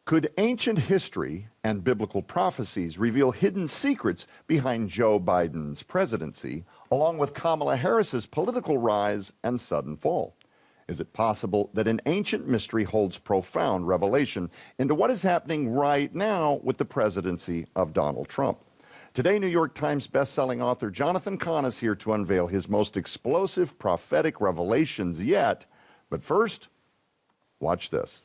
Could ancient history and biblical prophecies reveal hidden secrets behind Joe Biden's presidency, along with Kamala Harris's political rise and sudden fall? Is it possible that an ancient mystery holds profound revelation into what is happening right now with the presidency of Donald Trump? Today, New York Times bestselling author Jonathan Cahn is here to unveil his most explosive prophetic revelations yet. But first, watch this.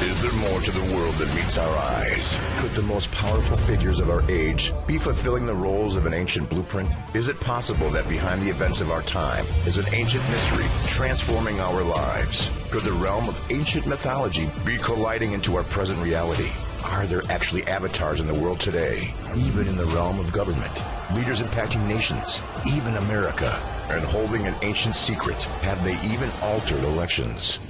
Is there more to the world than meets our eyes? Could the most powerful figures of our age be fulfilling the roles of an ancient blueprint? Is it possible that behind the events of our time is an ancient mystery transforming our lives? Could the realm of ancient mythology be colliding into our present reality? Are there actually avatars in the world today, even in the realm of government? Leaders impacting nations, even America, and holding an ancient secret. Have they even altered elections?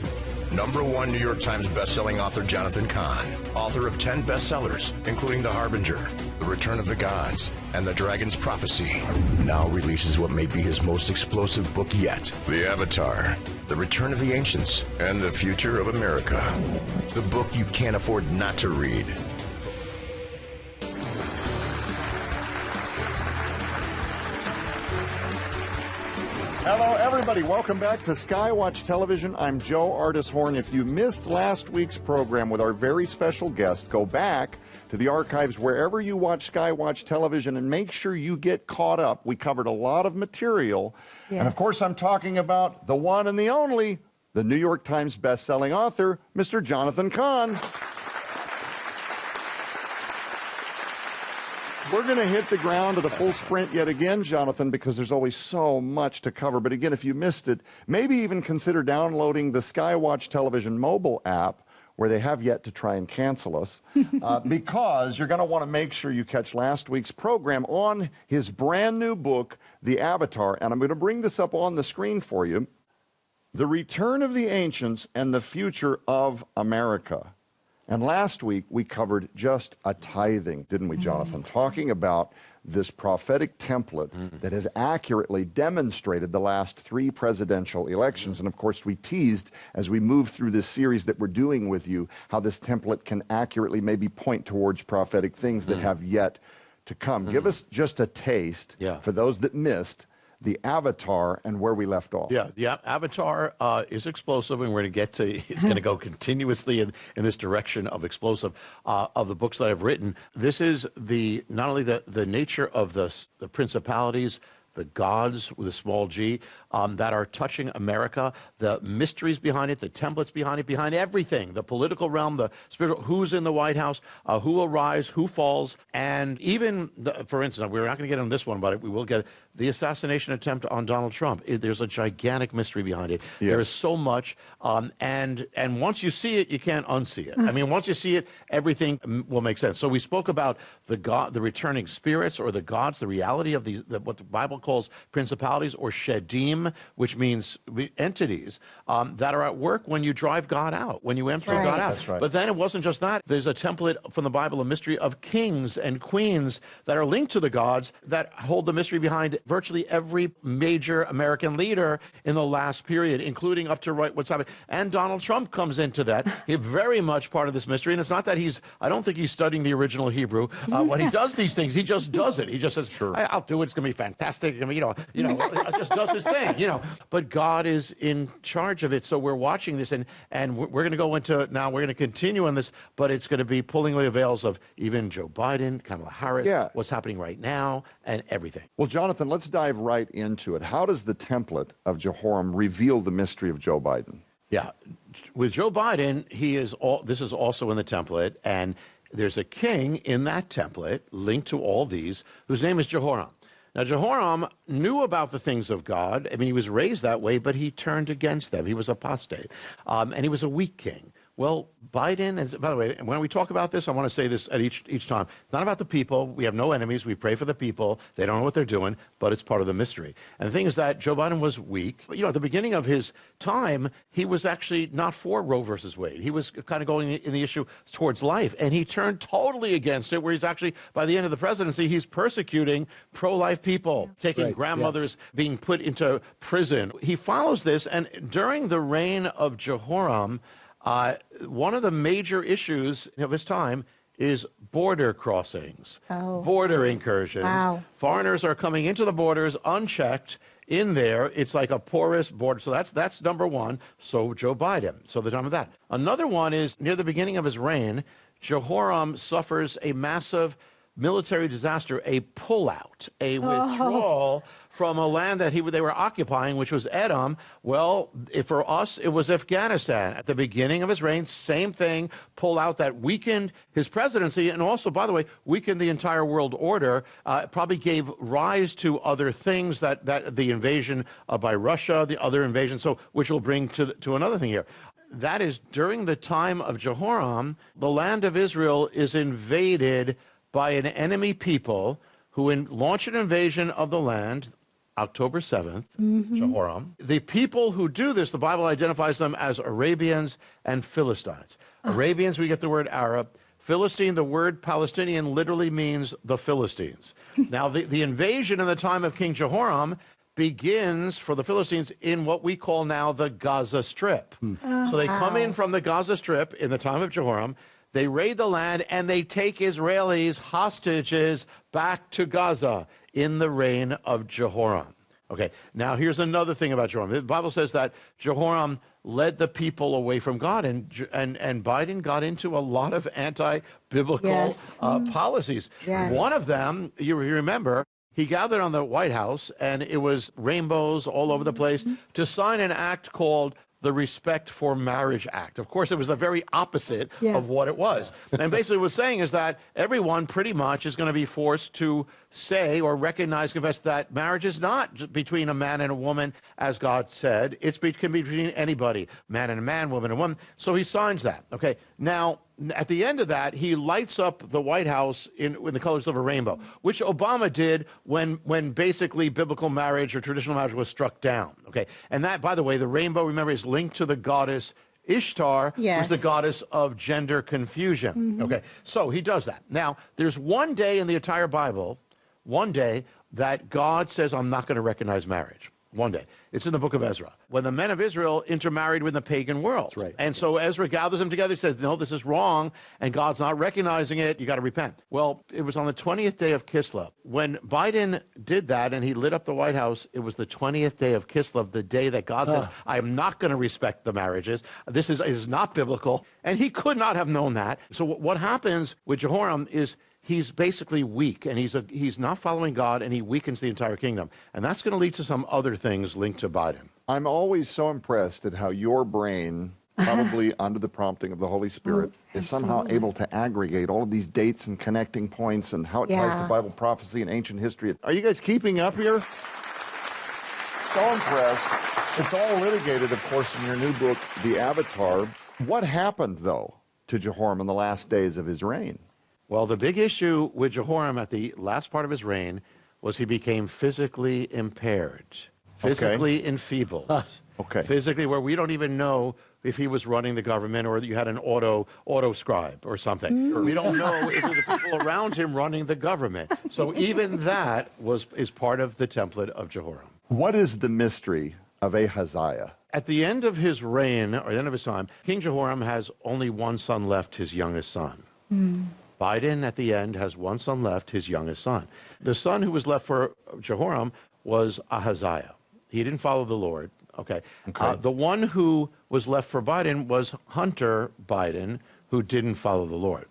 #1 New York Times bestselling author Jonathan Cahn, author of 10 bestsellers, including The Harbinger, The Return of the Gods, and The Dragon's Prophecy, now releases what may be his most explosive book yet, The Avatar, The Return of the Ancients, and the Future of America. The book you can't afford not to read. Hello, everybody. Welcome back to SkyWatch Television. I'm Joe Artis-Horn. If you missed last week's program with our very special guest, go back to the archives wherever you watch SkyWatch Television and make sure you get caught up. We covered a lot of material. Yes. And, of course, I'm talking about the one and the only, the New York Times bestselling author, Mr. Jonathan Cahn. We're going to hit the ground at a full sprint yet again, Jonathan, because there's always so much to cover. But again, if you missed it, maybe even consider downloading the SkyWatch Television mobile app, where they have yet to try and cancel us, because you're going to want to make sure you catch last week's program on his brand new book, The Avatar. And I'm going to bring this up on the screen for you. The Return of the Ancients and the Future of America. And last week, we covered just a tithing, didn't we, Jonathan? Talking about this prophetic template that has accurately demonstrated the last 3 presidential elections. And, of course, we teased as we move through this series that we're doing with you how this template can accurately maybe point towards prophetic things that have yet to come. Give us just a taste for those that missed the Avatar and where we left off. Yeah, the Avatar is explosive, and we're going to get to, it's going to go continuously in this direction of explosive of the books that I've written. This is not only the nature of the principalities, the gods with a small g, that are touching America, the mysteries behind it, the templates behind it, behind everything, the political realm, the spiritual, who's in the White House, who will rise, who falls, and even, for instance, we're not going to get on this one, but we will get the assassination attempt on Donald Trump. There's a gigantic mystery behind it. Yes. There is so much, and once you see it, you can't unsee it. I mean, once you see it, everything will make sense. So we spoke about the returning spirits, or the gods, the reality of what the Bible calls principalities, or shedim, which means entities that are at work when you drive God out, when you empty God out. That's right. But then it wasn't just that. There's a template from the Bible, a mystery of kings and queens that are linked to the gods that hold the mystery behind virtually every major American leader in the last period, including up to what's happening. And Donald Trump comes into that. He's very much part of this mystery. And it's not that I don't think he's studying the original Hebrew. When he does these things, he just does it. He just says, sure, I'll do it. It's going to be fantastic. I mean, just does his thing, But God is in charge of it. So we're watching this, and we're going to go into, now we're going to continue on this, but it's going to be pulling the veils of even Joe Biden, Kamala Harris, what's happening right now, and everything. Well, Jonathan, let's dive right into it. How does the template of Jehoram reveal the mystery of Joe Biden? Yeah, with Joe Biden, this is also in the template, and there's a king in that template linked to all these, whose name is Jehoram. Now, Jehoram knew about the things of God. I mean, he was raised that way, but he turned against them. He was apostate, and he was a weak king. Well, Biden, and by the way, when we talk about this, I want to say this at each time. It's not about the people. We have no enemies. We pray for the people. They don't know what they're doing, but it's part of the mystery. And the thing is that Joe Biden was weak. But, at the beginning of his time, he was actually not for Roe versus Wade. He was kind of going in the issue towards life. And he turned totally against it, where he's actually, by the end of the presidency, he's persecuting pro-life people, taking grandmothers, being put into prison. He follows this, and during the reign of Jehoram, one of the major issues of his time is border crossings, border incursions. Wow. Foreigners are coming into the borders unchecked in there. It's like a porous border. So that's number one. So Joe Biden. So the time of that. Another one is near the beginning of his reign, Jehoram suffers a massive military disaster, a pullout, a withdrawal from a land that they were occupying, which was Edom. Well, for us, it was Afghanistan. At the beginning of his reign, same thing, pullout that weakened his presidency and also, by the way, weakened the entire world order. Probably gave rise to other things that the invasion by Russia, the other invasion, which will bring to another thing here. That is, during the time of Jehoram, the land of Israel is invaded by an enemy people who launch an invasion of the land, October 7th, Jehoram. The people who do this, the Bible identifies them as Arabians and Philistines. Arabians, we get the word Arab. Philistine, the word Palestinian literally means the Philistines. Now, the invasion in the time of King Jehoram begins for the Philistines in what we call now the Gaza Strip. So they come in from the Gaza Strip in the time of Jehoram. They raid the land, and they take Israelis hostages back to Gaza in the reign of Jehoram. Okay, now here's another thing about Jehoram. The Bible says that Jehoram led the people away from God, and Biden got into a lot of anti-biblical policies. Yes. One of them, you remember, he gathered on the White House, and it was rainbows all over the place, to sign an act called the Respect for Marriage Act. Of course, it was the very opposite of what it was. And basically what it's saying is that everyone pretty much is going to be forced to say or recognize, confess that marriage is not between a man and a woman, as God said. It can be between anybody, man and a man, woman and woman. So he signs that. Okay. Now, at the end of that, he lights up the White House in the colors of a rainbow, which Obama did when basically biblical marriage or traditional marriage was struck down. Okay. And that, by the way, the rainbow, remember, is linked to the goddess Ishtar, who's the goddess of gender confusion. Okay. So he does that. Now, there's one day in the entire Bible, one day that God says, I'm not going to recognize marriage. One day. It's in the book of Ezra, when the men of Israel intermarried with the pagan world. That's right. And so Ezra gathers them together, says, no, this is wrong, and God's not recognizing it. You got to repent. Well, it was on the 20th day of Kislev. When Biden did that and he lit up the White House, it was the 20th day of Kislev, the day that God says, I am not going to respect the marriages. This is not biblical. And he could not have known that. So what happens with Jehoram is he's basically weak, and he's not following God, and he weakens the entire kingdom. And that's going to lead to some other things linked to Biden. I'm always so impressed at how your brain, probably under the prompting of the Holy Spirit, is somehow able to aggregate all of these dates and connecting points and how it ties to Bible prophecy and ancient history. Are you guys keeping up here? So impressed. It's all litigated, of course, in your new book, The Avatar. What happened, though, to Jehoram in the last days of his reign? Well, the big issue with Jehoram at the last part of his reign was he became physically impaired, physically enfeebled. Physically, where we don't even know if he was running the government or you had an auto scribe or something. We don't know if it was the people around him running the government. So even that is part of the template of Jehoram. What is the mystery of Ahaziah? At the end of his reign, or the end of his time, King Jehoram has only one son left, his youngest son. Biden, at the end, has one son left, his youngest son. The son who was left for Jehoram was Ahaziah. He didn't follow the Lord. The one who was left for Biden was Hunter Biden, who didn't follow the Lord.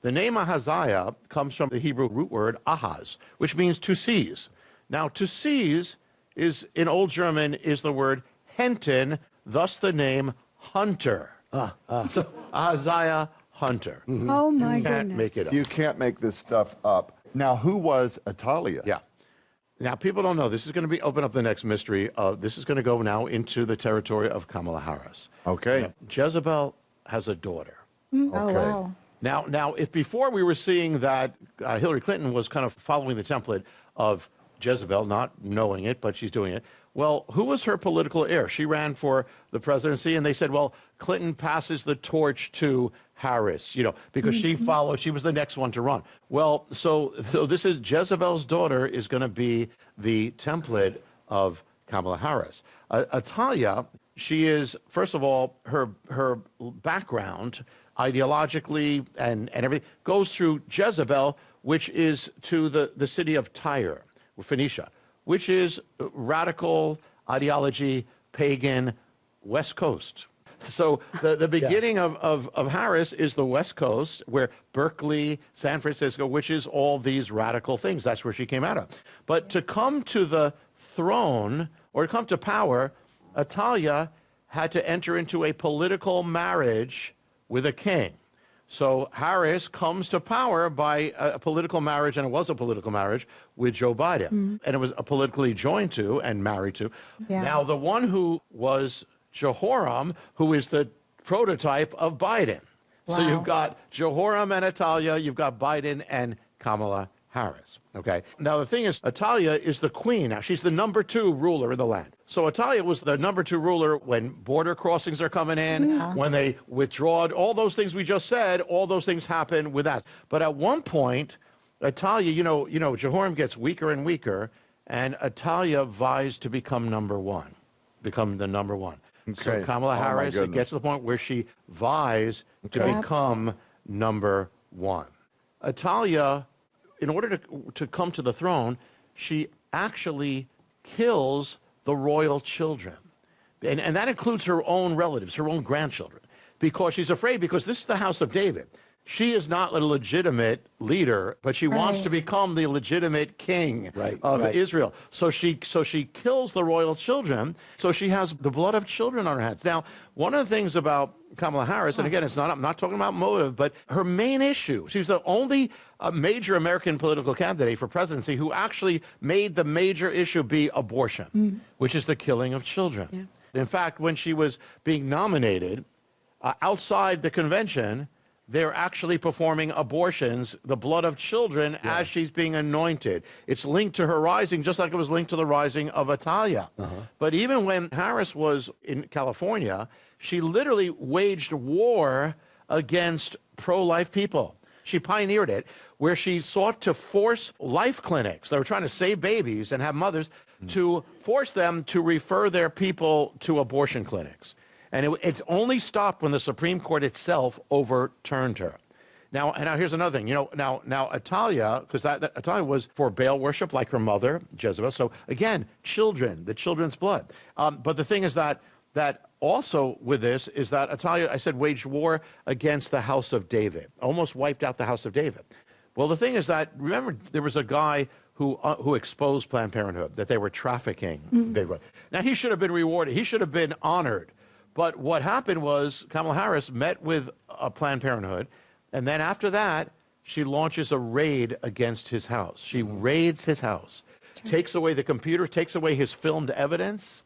The name Ahaziah comes from the Hebrew root word ahaz, which means to seize. Now, to seize is, in Old German, is the word henten, thus the name Hunter. So Ahaziah, Hunter. Oh, my goodness. You can't make it up. You can't make this stuff up. Now, who was Atalia? Yeah. Now, people don't know. This is going to open up the next mystery. This is going to go now into the territory of Kamala Harris. Okay. Jezebel has a daughter. Oh, Okay. wow. Now, if before we were seeing that Hillary Clinton was kind of following the template of Jezebel, not knowing it, but she's doing it. Well, who was her political heir? She ran for the presidency, and they said, well, Clinton passes the torch to Harris, because she followed, she was the next one to run. Well, so this is Jezebel's daughter is going to be the template of Kamala Harris. Atalia, she is, first of all, her background, ideologically and everything, goes through Jezebel, which is to the city of Tyre, Phoenicia, which is radical ideology, pagan, West Coast. So the beginning of Harris is the West Coast, where Berkeley, San Francisco, which is all these radical things. That's where she came out of. But to come to the throne, or to come to power, Atalia had to enter into a political marriage with a king. So Harris comes to power by a political marriage, and it was a political marriage, with Joe Biden. And it was a politically joined to and married to. Yeah. Now, the one who was Jehoram, who is the prototype of Biden. So Wow. you've got Jehoram and Atalia, you've got Biden and Kamala Harris. Okay. Now, the thing is, Atalia is the queen. Now, she's the number 2 ruler in the land. So Atalia was the number 2 ruler when border crossings are coming in, when they withdraw, all those things we just said, all those things happen with that. But at one point, Atalia, Jehoram gets weaker and weaker, and Atalia vies to become number 1, become the number 1. So Okay. Kamala Oh, my Harris, it goodness. gets to the point where she vies to Okay. become number 1. Atalia, in order to come to the throne, she actually kills the royal children. And that includes her own relatives, her own grandchildren, because she's afraid, because this is the house of David. She is not a legitimate leader, but she wants Right. to become the legitimate king of right. Israel. So she kills the royal children. So she has the blood of children on her hands. Now, one of the things about Kamala Harris, and again, I'm not talking about motive, but her main issue, she's the only major American political candidate for presidency who actually made the major issue be abortion, which is the killing of children. In fact, when she was being nominated, outside the convention, they're actually performing abortions, the blood of children, as she's being anointed. It's linked to her rising, just like it was linked to the rising of Atalia. But even when Harris was in California, she literally waged war against pro-life people. She pioneered it, where she sought to force life clinics. They were trying to save babies and have mothers, to force them to refer their people to abortion clinics. And it only stopped when the Supreme Court itself overturned her. Now here's another thing. Now Atalia, because Atalia was for Baal worship, like her mother, Jezebel. So again, children, the children's blood. But the thing is that also with this is that Atalia, I said, waged war against the house of David, almost wiped out the house of David. Well, the thing is that, remember, there was a guy who exposed Planned Parenthood, that they were trafficking baby. Now, he should have been rewarded. He should have been honored. But what happened was Kamala Harris met with Planned Parenthood, and then after that, she launches a raid against his house. She raids his house, takes away the computer, takes away his filmed evidence,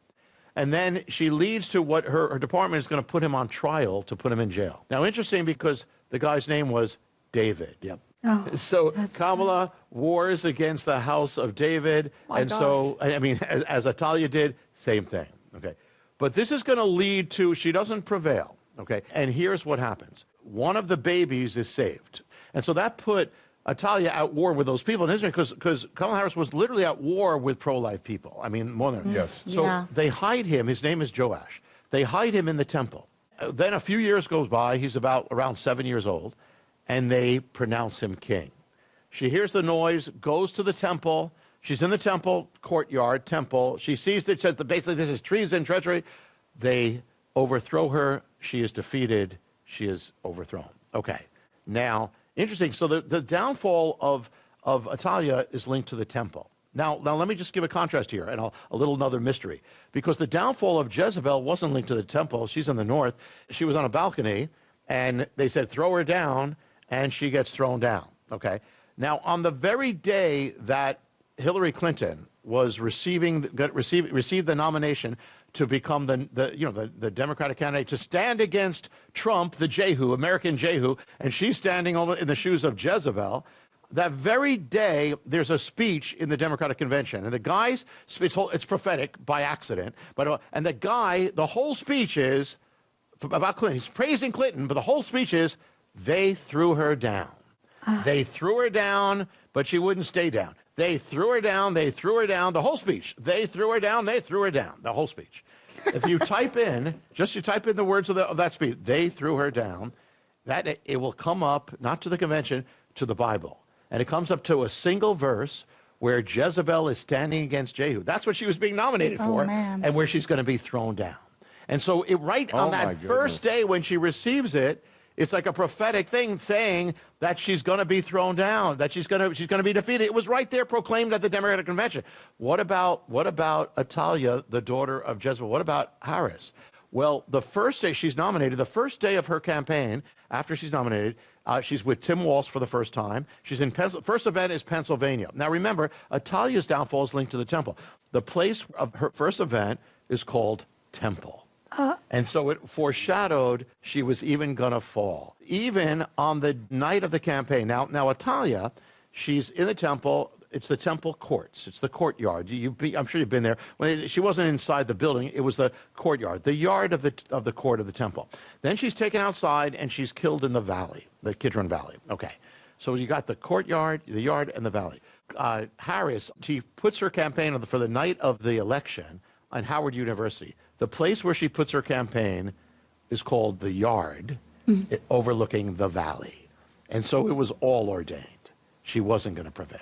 and then she leads to what her department is going to put him on trial to put him in jail. Now, interesting, because the guy's name was David. Yep. Oh, So that's Kamala wars against the house of David, My and so, I mean, as Atalia did, same thing, okay? But this is going to lead to, she doesn't prevail, okay? And here's what happens. One of the babies is saved. And so that put Atalia at war with those people in Israel, because Kamala Harris was literally at war with pro-life people. I mean, more than... Yes. So Yeah. they hide him. His name is Joash. They hide him in the temple. Then a few years goes by. He's around 7 years old, and they pronounce him king. She hears the noise, goes to the temple. She's in the temple courtyard, temple. She sees that, says basically this is treason, treachery. They overthrow her. She is defeated. She is overthrown. Okay. Now, interesting. So the downfall of Atalia is linked to the temple. Now let me just give a contrast here, and a little another mystery. Because the downfall of Jezebel wasn't linked to the temple. She's in the north. She was on a balcony, and they said, throw her down, and she gets thrown down. Okay. Now, on the very day that Hillary Clinton was received the nomination to become the Democratic candidate to stand against Trump, the Jehu, American Jehu, and she's standing in the shoes of Jezebel. That very day, there's a speech in the Democratic convention, and the guy's it's prophetic by accident, and the guy, the whole speech is about Clinton. He's praising Clinton, but the whole speech is they threw her down. They threw her down, but she wouldn't stay down. They threw her down. They threw her down. The whole speech. They threw her down. They threw her down. The whole speech. If you type in the words of that speech, they threw her down, that it will come up not to the convention, to the Bible. And it comes up to a single verse where Jezebel is standing against Jehu. That's what she was being nominated for, and where she's going to be thrown down. And so on that first day when she receives it, it's like a prophetic thing saying that she's going to be thrown down, that she's going to be defeated. It was right there proclaimed at the Democratic convention. What about Atalia, the daughter of Jezebel? What about Harris? Well, the first day she's nominated, the first day of her campaign after she's nominated, she's with Tim Walz for the first time. She's in first event is Pennsylvania. Now remember, Atalia's downfall is linked to the temple. The place of her first event is called Temple. And so it foreshadowed she was even going to fall, even on the night of the campaign. Now Atalia, she's in the temple. It's the temple courts. It's the courtyard. I'm sure you've been there. She wasn't inside the building. It was the courtyard, the yard of the court of the temple. Then she's taken outside and she's killed in the valley, the Kidron Valley. Okay, so you got the courtyard, the yard, and the valley. Harris, she puts her campaign for the night of the election on Howard University. The place where she puts her campaign is called the Yard, overlooking the valley. And so it was all ordained. She wasn't going to prevail.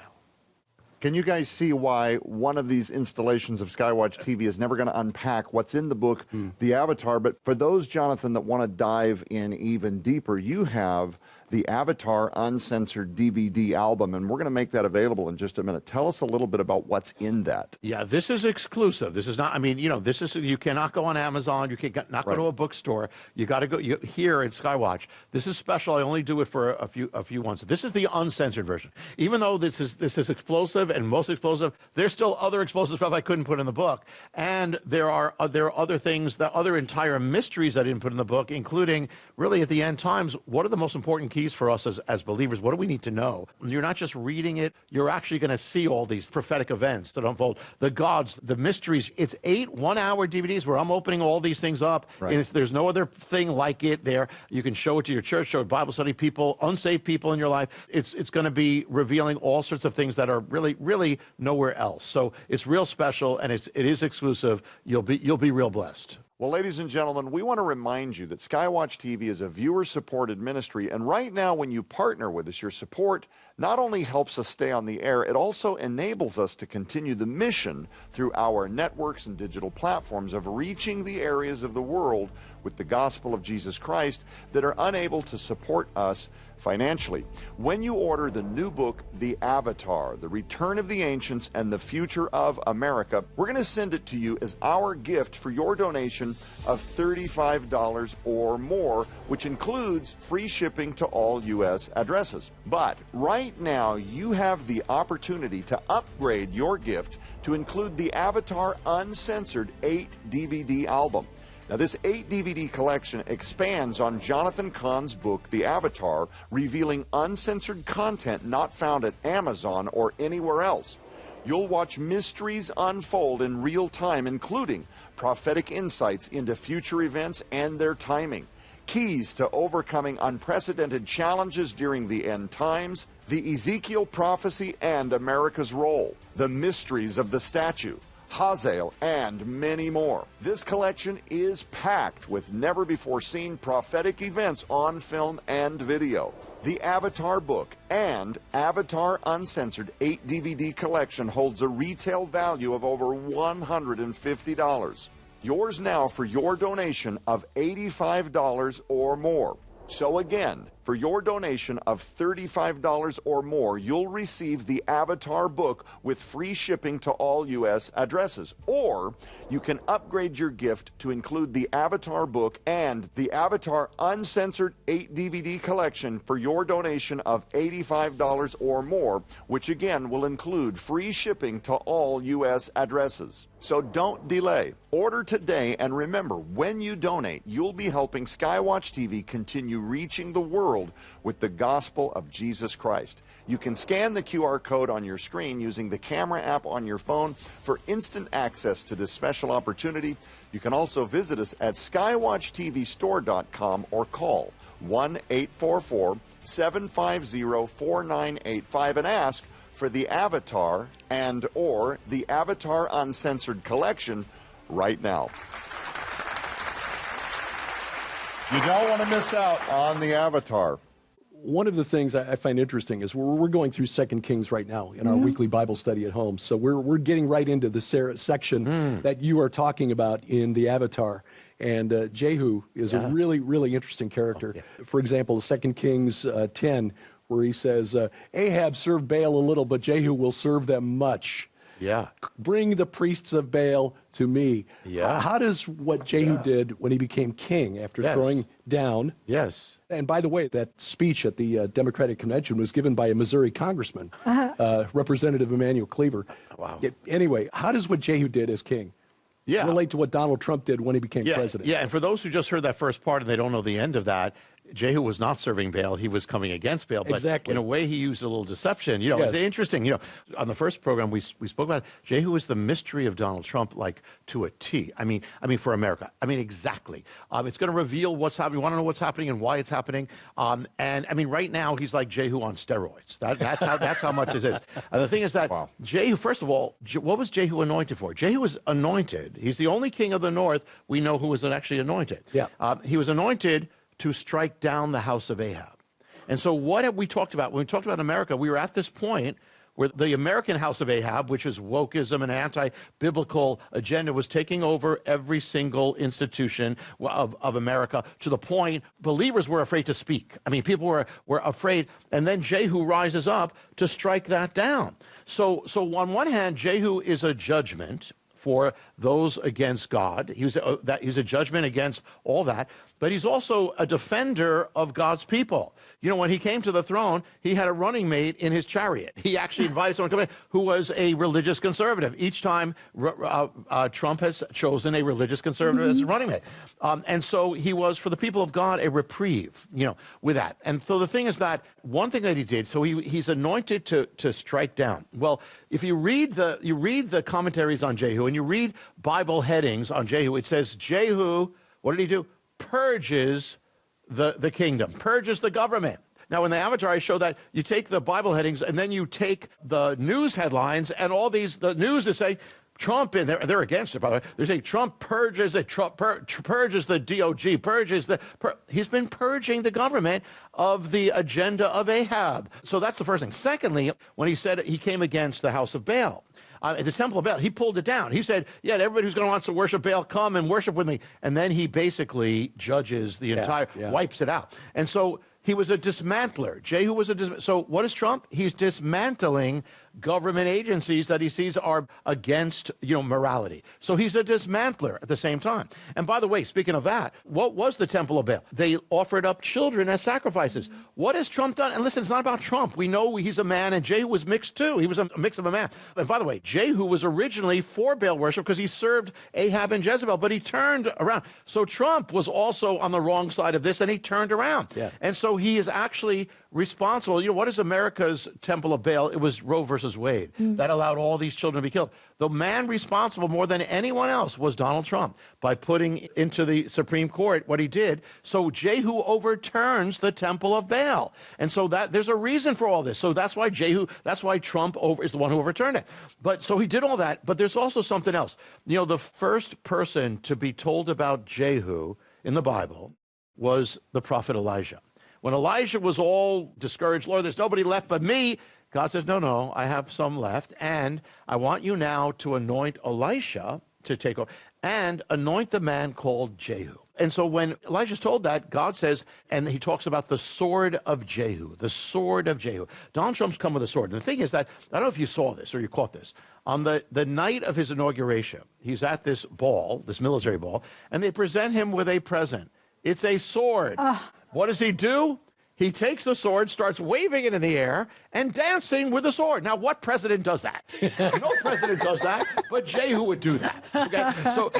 Can you guys see why one of these installations of SkyWatch TV is never going to unpack what's in the book, The Avatar? But for those, Jonathan, that want to dive in even deeper, you have the Avatar Uncensored DVD album, and we're going to make that available in just a minute. Tell us a little bit about what's in that. Yeah, this is exclusive. This is not, you cannot go on Amazon. You cannot go to a bookstore. You got to go here in SkyWatch. This is special. I only do it for a few ones. This is the uncensored version. Even though this is explosive and most explosive, there's still other explosive stuff I couldn't put in the book. And there are other things, other entire mysteries I didn't put in the book, including really at the end times, what are the most important keys for us as believers? What do we need to know? You're not just reading it, you're actually going to see all these prophetic events that unfold, the gods, the mysteries. It's 8 one-hour DVDs where I'm opening all these things up. Right. And there's no other thing like it there. You can show it to your church, show it Bible study people, unsaved people in your life. It's going to be revealing all sorts of things that are really nowhere else. So it's real special, and it is exclusive. You'll be real blessed. Well, ladies and gentlemen, we want to remind you that SkyWatch TV is a viewer-supported ministry, and right now when you partner with us, your support not only helps us stay on the air, it also enables us to continue the mission through our networks and digital platforms of reaching the areas of the world with the gospel of Jesus Christ that are unable to support us financially. When you order the new book, The Avatar, The Return of the Ancients and the Future of America, we're going to send it to you as our gift for your donation of $35 or more, which includes free shipping to all U.S. addresses. But right now, you have the opportunity to upgrade your gift to include the Avatar Uncensored 8-DVD album. Now, this 8-DVD collection expands on Jonathan Cahn's book, The Avatar, revealing uncensored content not found at Amazon or anywhere else. You'll watch mysteries unfold in real time, including prophetic insights into future events and their timing, keys to overcoming unprecedented challenges during the end times, the Ezekiel prophecy and America's role, the mysteries of the statue, Hazael, and many more. This collection is packed with never-before-seen prophetic events on film and video. The Avatar book and Avatar Uncensored 8-DVD collection holds a retail value of over $150. Yours now for your donation of $85 or more. So again, for your donation of $35 or more, you'll receive the Avatar book with free shipping to all U.S. addresses. Or you can upgrade your gift to include the Avatar book and the Avatar Uncensored 8-DVD collection for your donation of $85 or more, which again will include free shipping to all U.S. addresses. So don't delay. Order today, and remember, when you donate, you'll be helping SkyWatch TV continue reaching the world with the gospel of Jesus Christ. You can scan the QR code on your screen using the camera app on your phone for instant access to this special opportunity. You can also visit us at skywatchtvstore.com or call 1-844-750-4985 and ask for the Avatar and or the Avatar Uncensored Collection right now. You don't want to miss out on the Avatar. One of the things I find interesting is we're going through 2 Kings right now in our weekly Bible study at home. So we're getting right into the section that you are talking about in the Avatar. And Jehu is a really, really interesting character. For example, 2 Kings 10, where he says, Ahab served Baal a little, but Jehu will serve them much. Yeah. Bring the priests of Baal to me. Yeah. How does what Jehu did when he became king after throwing down? Yes. And by the way, that speech at the Democratic Convention was given by a Missouri congressman, Representative Emanuel Cleaver. Wow. Anyway, how does what Jehu did as king relate to what Donald Trump did when he became president? Yeah, and for those who just heard that first part and they don't know the end of that, Jehu was not serving Baal. He was coming against Baal. But in a way, he used a little deception. You know, it's interesting. You know, on the first program, we spoke about it. Jehu is the mystery of Donald Trump, like to a T. I mean, for America. I mean, exactly. It's going to reveal what's happening. You want to know what's happening and why it's happening. And I mean, right now, he's like Jehu on steroids. That's how much it is. And the thing is that Jehu, first of all, what was Jehu anointed for? Jehu was anointed. He's the only king of the north we know who was actually anointed. He was anointed to strike down the house of Ahab. And so what have we talked about? When we talked about America, we were at this point where the American house of Ahab, which is wokeism and anti-biblical agenda, was taking over every single institution of America to the point believers were afraid to speak. I mean, people were afraid. And then Jehu rises up to strike that down. So on one hand, Jehu is a judgment for those against God. He's a judgment against all that. But he's also a defender of God's people. You know, when he came to the throne, he had a running mate in his chariot. He actually invited someone to come in who was a religious conservative. Each time Trump has chosen a religious conservative as a running mate. And so he was, for the people of God, a reprieve, you know, with that. And so the thing is that one thing that he did, so he's anointed to strike down. Well, if you read the commentaries on Jehu and you read Bible headings on Jehu, it says Jehu, what did he do? Purges the kingdom, purges the government. Now, in the Avatar, I show that you take the Bible headings and then you take the news headlines and all these, the news is saying, Trump, and they're against it, by the way. They're saying Trump purges it, purges the DOG, he's been purging the government of the agenda of Ahab. So that's the first thing. Secondly, when he said he came against the house of Baal, at the temple of Baal, he pulled it down. He said, yeah, everybody who's going to want to worship Baal, come and worship with me. And then he basically judges the entire, wipes it out. And so he was a dismantler. Jehu was so what is Trump? He's dismantling government agencies that he sees are against, you know, morality. So he's a dismantler at the same time. And by the way, speaking of that, what was the temple of Baal? They offered up children as sacrifices. What has Trump done? And listen, it's not about Trump. We know he's a man, and Jehu was mixed too. He was a mix of a man. And by the way, Jehu was originally for Baal worship because he served Ahab and Jezebel, but he turned around. So Trump was also on the wrong side of this, and he turned around. And so he is actually responsible. You know, what is America's temple of Baal? It was Roe versus Wade that allowed all these children to be killed. The man responsible more than anyone else was Donald Trump by putting into the Supreme Court what he did. So Jehu overturns the temple of Baal. And so that there's a reason for all this. So that's why Trump is the one who overturned it. But so he did all that. But there's also something else. You know, the first person to be told about Jehu in the Bible was the prophet Elijah. When Elijah was all discouraged, Lord, there's nobody left but me, God says, no, I have some left, and I want you now to anoint Elisha to take over, and anoint the man called Jehu. And so when Elijah's told that, God says, and he talks about the sword of Jehu, the sword of Jehu. Donald Trump's come with a sword. And the thing is that, I don't know if you saw this or you caught this, on the night of his inauguration, he's at this ball, this military ball, and they present him with a present. It's a sword. What does he do? He takes the sword, starts waving it in the air, and dancing with the sword. Now, what president does that? No president does that, but Jehu would do that. Okay? So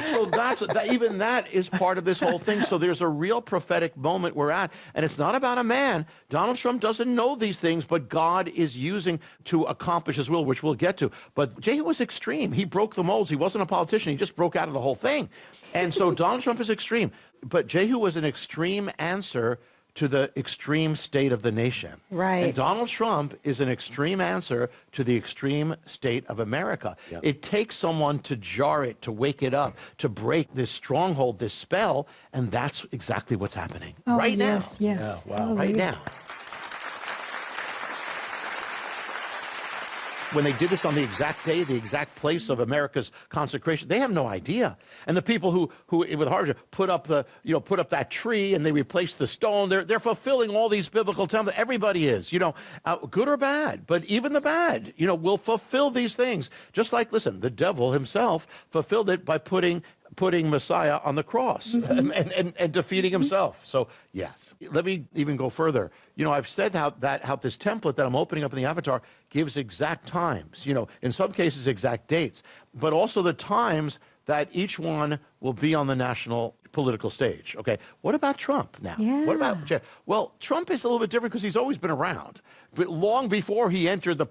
even that is part of this whole thing. So there's a real prophetic moment we're at, and it's not about a man. Donald Trump doesn't know these things, but God is using to accomplish his will, which we'll get to. But Jehu was extreme. He broke the molds. He wasn't a politician. He just broke out of the whole thing. And so Donald Trump is extreme. But Jehu was an extreme answer to the extreme state of the nation. Right. And Donald Trump is an extreme answer to the extreme state of America. Yep. It takes someone to jar it, to wake it up, to break this stronghold, this spell, and that's exactly what's happening right now. Yes. Yeah, wow. Right now. When they did this on the exact day, the exact place of America's consecration, they have no idea. And the people who with Harvard put up that tree and they replaced the stone, they're fulfilling all these biblical templates. Everybody is, good or bad, but even the bad, will fulfill these things. Just like, listen, the devil himself fulfilled it by putting Messiah on the cross and defeating himself. So yes, let me even go further. I've said how this template that I'm opening up in the avatar gives exact times, in some cases exact dates, but also the times that each one will be on the national political stage. Okay, what about Trump now? Yeah. What about, well, Trump is a little bit different because he's always been around, but long before he entered the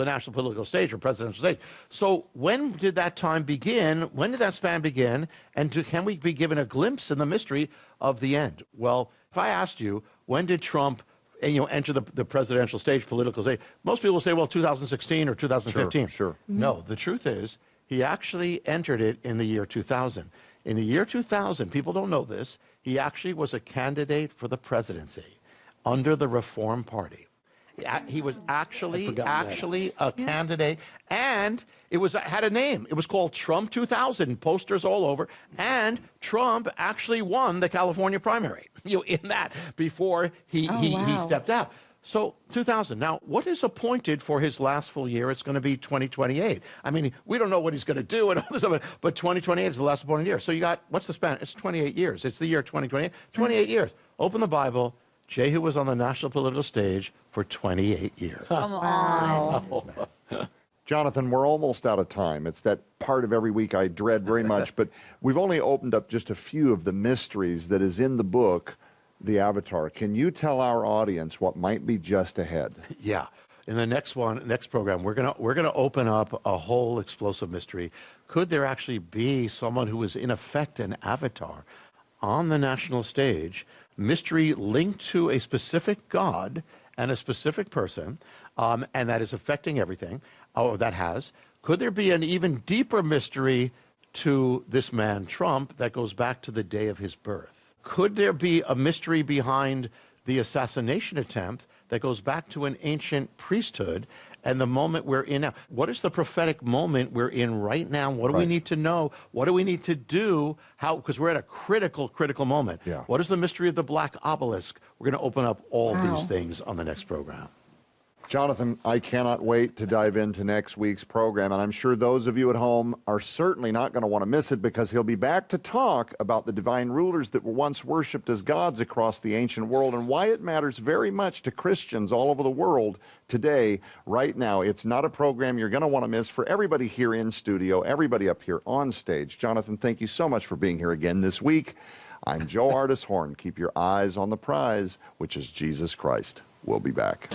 national political stage or presidential stage. So when did that time begin? When did that span begin? And can we be given a glimpse in the mystery of the end? Well, if I asked you, when did Trump enter the presidential stage, political stage, most people will say, well, 2016 or 2015. Sure. No, the truth is, he actually entered it in the year 2000. In the year 2000, people don't know this, he actually was a candidate for the presidency under the Reform Party. He was actually a candidate, and it had a name. It was called Trump 2000, posters all over, and Trump actually won the California primary, in that, before he stepped out. So 2000. Now, what is appointed for his last full year? It's going to be 2028. I mean, we don't know what he's going to do and all this stuff, but 2028 is the last appointed year. So you got, what's the span? It's 28 years. It's the year 2028. 28 years. Open the Bible. Jehu was on the national political stage for 28 years. Come on. Jonathan, we're almost out of time. It's that part of every week I dread very much, but we've only opened up just a few of the mysteries that is in the book, The Avatar. Can you tell our audience what might be just ahead? Yeah. In the next program, we're gonna open up a whole explosive mystery. Could there actually be someone who is in effect an avatar on the national stage? Mystery linked to a specific God and a specific person, and that is affecting everything. Oh, that has. Could there be an even deeper mystery to this man, Trump, that goes back to the day of his birth? Could there be a mystery behind the assassination attempt that goes back to an ancient priesthood and the moment we're in now? What is the prophetic moment we're in right now? What do we need to know? What do we need to do? How? Because we're at a critical moment. Yeah. What is the mystery of the black obelisk? We're going to open up all these things on the next program. Jonathan, I cannot wait to dive into next week's program, and I'm sure those of you at home are certainly not going to want to miss it, because he'll be back to talk about the divine rulers that were once worshipped as gods across the ancient world and why it matters very much to Christians all over the world today, right now. It's not a program you're going to want to miss for everybody here in studio, everybody up here on stage. Jonathan, thank you so much for being here again this week. I'm Joe Artis Horn. Keep your eyes on the prize, which is Jesus Christ. We'll be back.